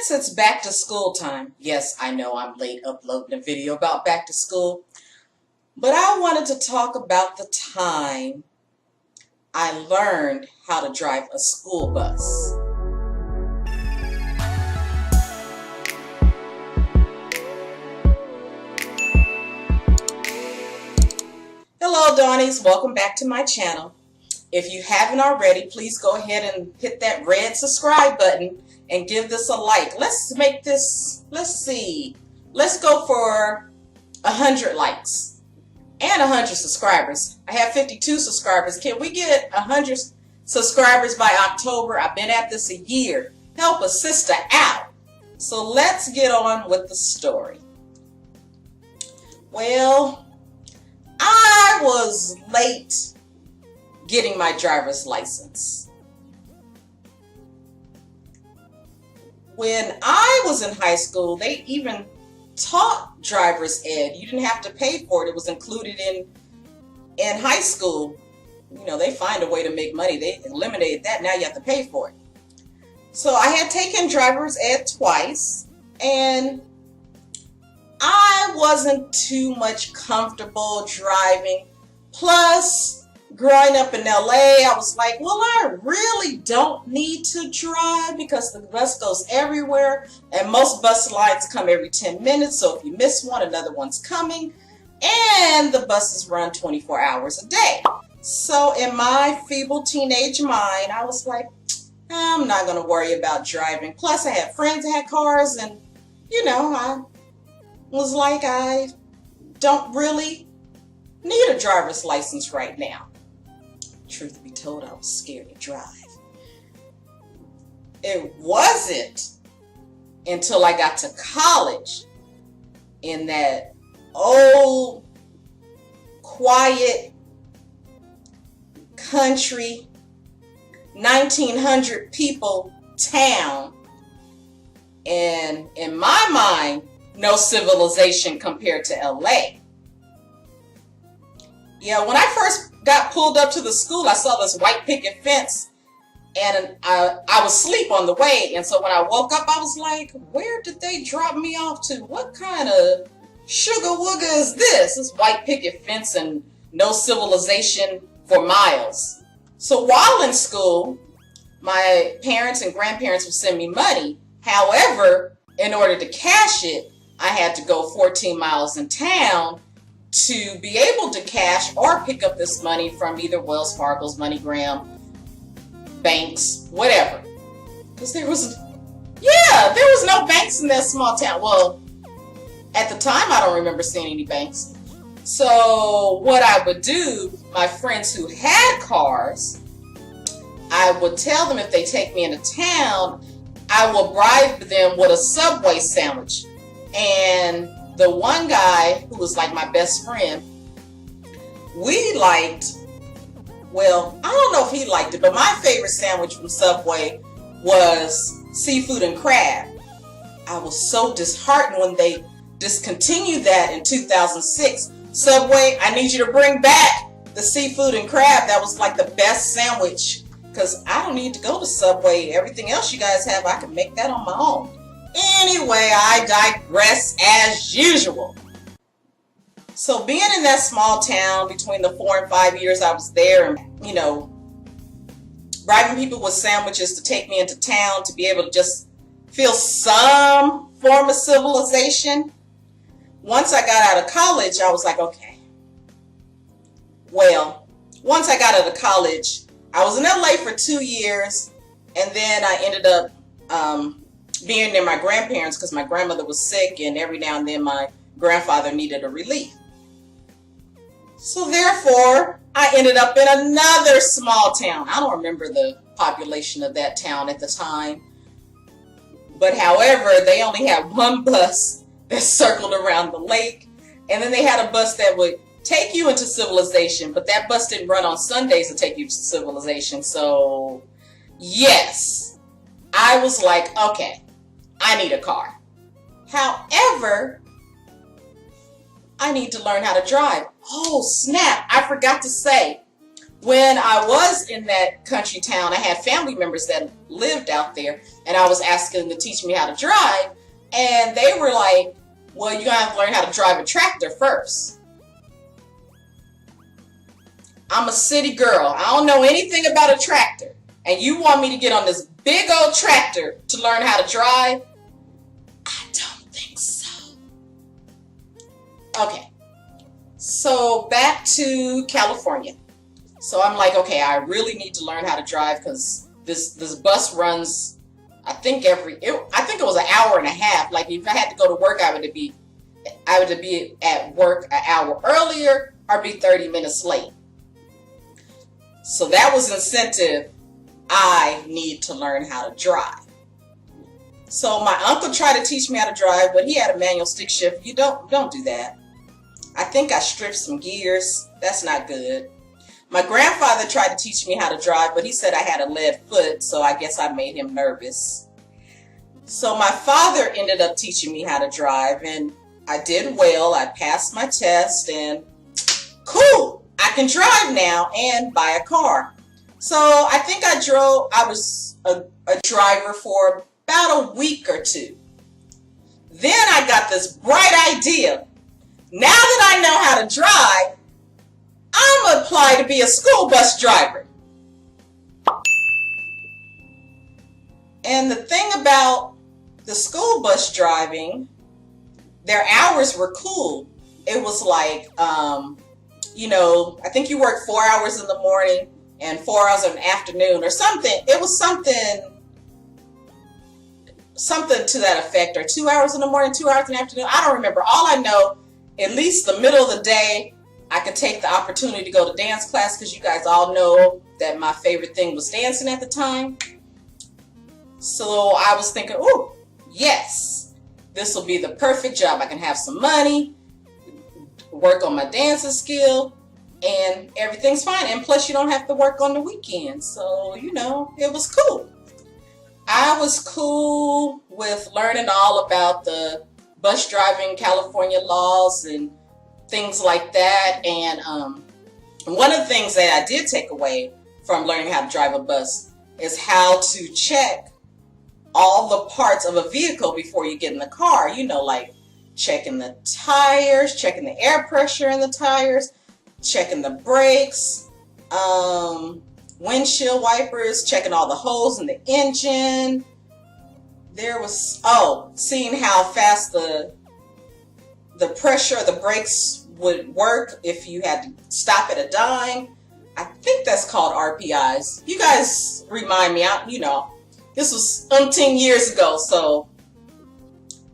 Since it's back to school time, yes, I know I'm late uploading a video about back to school, but I wanted to talk about the time I learned how to drive a school bus. Hello, Dawnies. Welcome back to my channel. If you haven't already, please go ahead and hit that red subscribe button and give this a like. Let's make this, let's go for 100 likes and 100 subscribers. I have 52 subscribers. Can we get 100 subscribers by October? I've been at this a year. Help a sister out. So let's get on with the story. Well, I was late getting my driver's license. When I was in high school, they even taught driver's ed. You didn't have to pay for it. It was included in high school. You know, they find a way to make money. They eliminated that. Now you have to pay for it. So I had taken driver's ed twice, and I wasn't too much comfortable driving. Plus, growing up in LA, I was like, well, I really don't need to drive because the bus goes everywhere and most bus lines come every 10 minutes. So if you miss one, another one's coming, and the buses run 24 hours a day. So in my feeble teenage mind, I was like, I'm not going to worry about driving. Plus, I had friends that had cars, and, you know, I was like, I don't really need a driver's license right now. Truth be told, I was scared to drive. It wasn't until I got to college in that old, quiet, country, 1,900 people town, and in my mind, no civilization compared to LA. Yeah, when I first got pulled up to the school, I saw this white picket fence, and I was asleep on the way. And so when I woke up, I was like, where did they drop me off to? What kind of sugar wooga is this? This white picket fence and no civilization for miles. So while in school, my parents and grandparents would send me money. However, in order to cash it, I had to go 14 miles in town to be able to cash or pick up this money from either Wells Fargo's, MoneyGram, banks, whatever. Because there was no banks in that small town. Well, at the time, I don't remember seeing any banks. So what I would do, my friends who had cars, I would tell them if they take me into town, I will bribe them with a Subway sandwich. And the one guy who was like my best friend, we liked, well, I don't know if he liked it, but my favorite sandwich from Subway was seafood and crab. I was so disheartened when they discontinued that in 2006. Subway, I need you to bring back the seafood and crab. That was like the best sandwich, because I don't need to go to Subway. Everything else you guys have, I can make that on my own. Anyway, I digress as usual. So being in that small town between the 4 and 5 years I was there, and, you know, bribing people with sandwiches to take me into town to be able to just feel some form of civilization. Once I got out of college, I was like, okay. Well, once I got out of college, I was in LA for 2 years, and then I ended up being near my grandparents because my grandmother was sick, and every now and then my grandfather needed a relief. So therefore, I ended up in another small town. I don't remember the population of that town at the time. But however, they only had one bus that circled around the lake. And then they had a bus that would take you into civilization. But that bus didn't run on Sundays to take you to civilization. So yes, I was like, okay, I need a car. However, I need to learn how to drive. Oh, snap. I forgot to say, when I was in that country town, I had family members that lived out there, and I was asking them to teach me how to drive, and they were like, well, you're going to have to learn how to drive a tractor first. I'm a city girl. I don't know anything about a tractor, and you want me to get on this big old tractor to learn how to drive? I don't think so. Okay, so back to California. So I'm like, okay, I really need to learn how to drive because this bus runs, I think it was an hour and a half. Like if I had to go to work, I would be at work an hour earlier or be 30 minutes late. So that was incentive. I need to learn how to drive. So my uncle tried to teach me how to drive, but he had a manual stick shift. You don't do that. I think I stripped some gears. That's not good. My grandfather tried to teach me how to drive, but he said I had a lead foot, so I guess I made him nervous. So my father ended up teaching me how to drive, and I did well. I passed my test, and cool, I can drive now and buy a car. So I think I was a driver for about a week or two. Then I got this bright idea. Now that I know how to drive, I'm going to apply to be a school bus driver. And the thing about the school bus driving, their hours were cool. It was like, I think you work 4 hours in the morning and 4 hours in the afternoon or something. It was something to that effect, or 2 hours in the morning, 2 hours in the afternoon. I don't remember. All I know, at least the middle of the day, I could take the opportunity to go to dance class because you guys all know that my favorite thing was dancing at the time. So I was thinking, oh, yes, this will be the perfect job. I can have some money, work on my dancing skill, and everything's fine. And plus, you don't have to work on the weekends. So, it was cool. I was cool with learning all about the bus driving California laws and things like that. And one of the things that I did take away from learning how to drive a bus is how to check all the parts of a vehicle before you get in the car. Like checking the tires, checking the air pressure in the tires, checking the brakes, windshield wipers, checking all the holes in the engine. There was, seeing how fast the pressure of the brakes would work if you had to stop at a dime. I think that's called RPIs. You guys remind me, this was umpteen years ago, so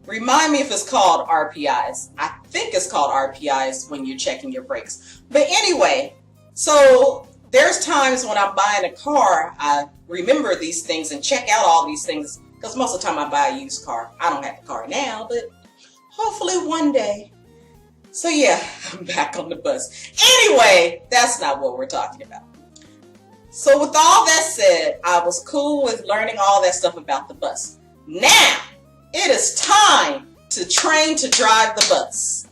remind me if it's called RPIs. I think it's called RPIs when you're checking your brakes. But anyway, so there's times when I'm buying a car, I remember these things and check out all these things, because most of the time I buy a used car. I don't have a car now, but hopefully one day. So yeah, I'm back on the bus. Anyway, that's not what we're talking about. So with all that said, I was cool with learning all that stuff about the bus. Now, it is time to train to drive the bus.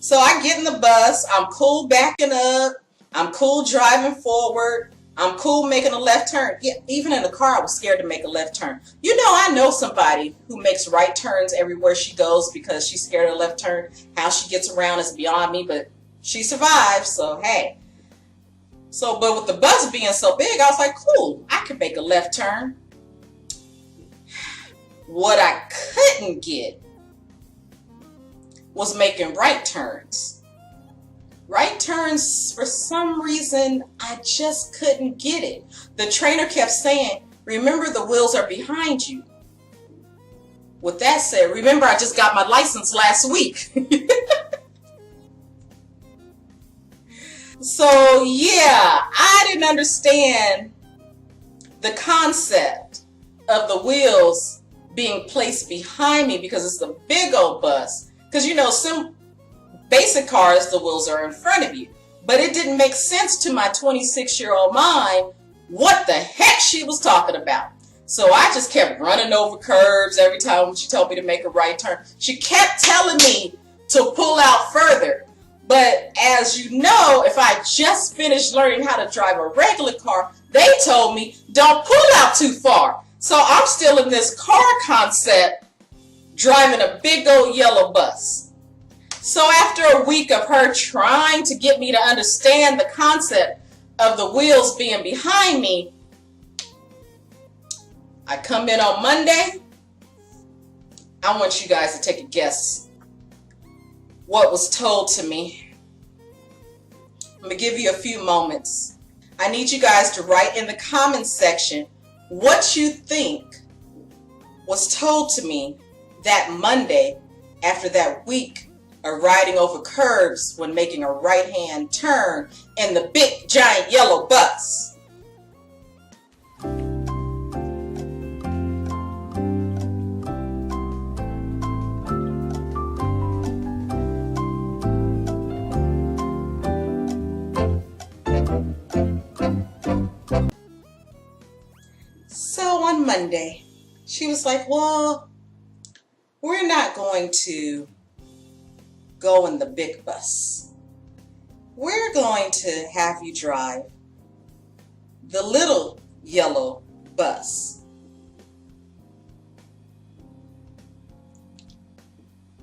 So I get in the bus, I'm cool backing up, I'm cool driving forward, I'm cool making a left turn. Yeah, even in the car, I was scared to make a left turn. I know somebody who makes right turns everywhere she goes because she's scared of a left turn. How she gets around is beyond me, but she survived, so hey. But with the bus being so big, I was like, cool, I can make a left turn. What I couldn't get was making right turns. Right turns, for some reason, I just couldn't get it. The trainer kept saying, remember the wheels are behind you. With that said, remember I just got my license last week. So yeah, I didn't understand the concept of the wheels being placed behind me because it's a big old bus. Because some basic cars, the wheels are in front of you. But it didn't make sense to my 26-year-old mind what the heck she was talking about. So I just kept running over curbs every time she told me to make a right turn. She kept telling me to pull out further. But as you know, if I just finished learning how to drive a regular car, they told me don't pull out too far. So I'm still in this car concept driving a big old yellow bus. So after a week of her trying to get me to understand the concept of the wheels being behind me, I come in on Monday. I want you guys to take a guess what was told to me. I'm going to give you a few moments. I need you guys to write in the comments section what you think was told to me that Monday after that week of riding over curbs when making a right-hand turn in the big giant yellow bus. So on Monday, she was like, well, we're not going to go in the big bus. We're going to have you drive the little yellow bus.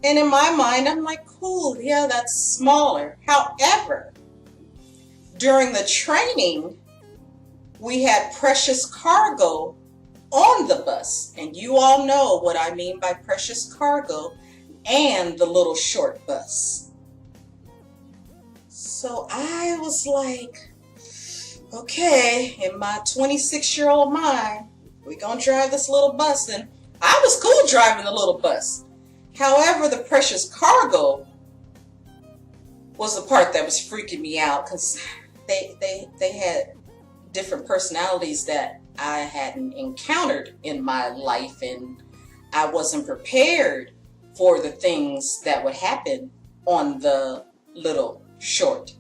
And in my mind, I'm like, cool, yeah, that's smaller. However, during the training, we had precious cargo on the bus. And you all know what I mean by precious cargo and the little short bus. So I was like, okay, in my 26-year-old mind, we're going to drive this little bus. And I was cool driving the little bus. However, the precious cargo was the part that was freaking me out because they had different personalities that I hadn't encountered in my life, and I wasn't prepared for the things that would happen on the little short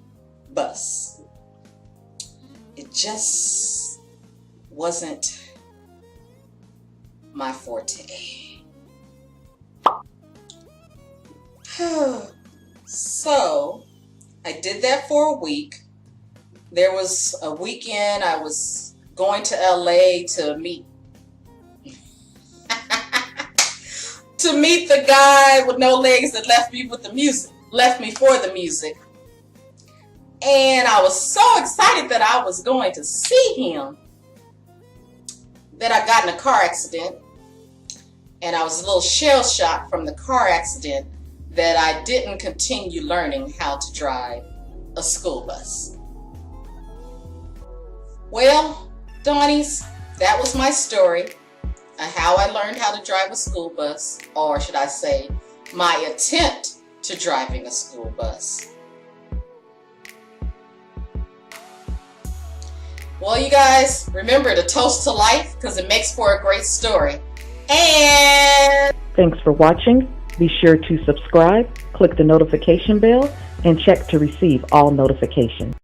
bus. It just wasn't my forte. So I did that for a week. There was a weekend I was going to LA to meet the guy with no legs that left me with the music, left me for the music. And I was so excited that I was going to see him that I got in a car accident. And I was a little shell-shocked from the car accident that I didn't continue learning how to drive a school bus. Well, Dawnies, that was my story of how I learned how to drive a school bus, or should I say, my attempt to driving a school bus. Well, you guys, remember to toast to life because it makes for a great story. And thanks for watching. Be sure to subscribe, click the notification bell, and check to receive all notifications.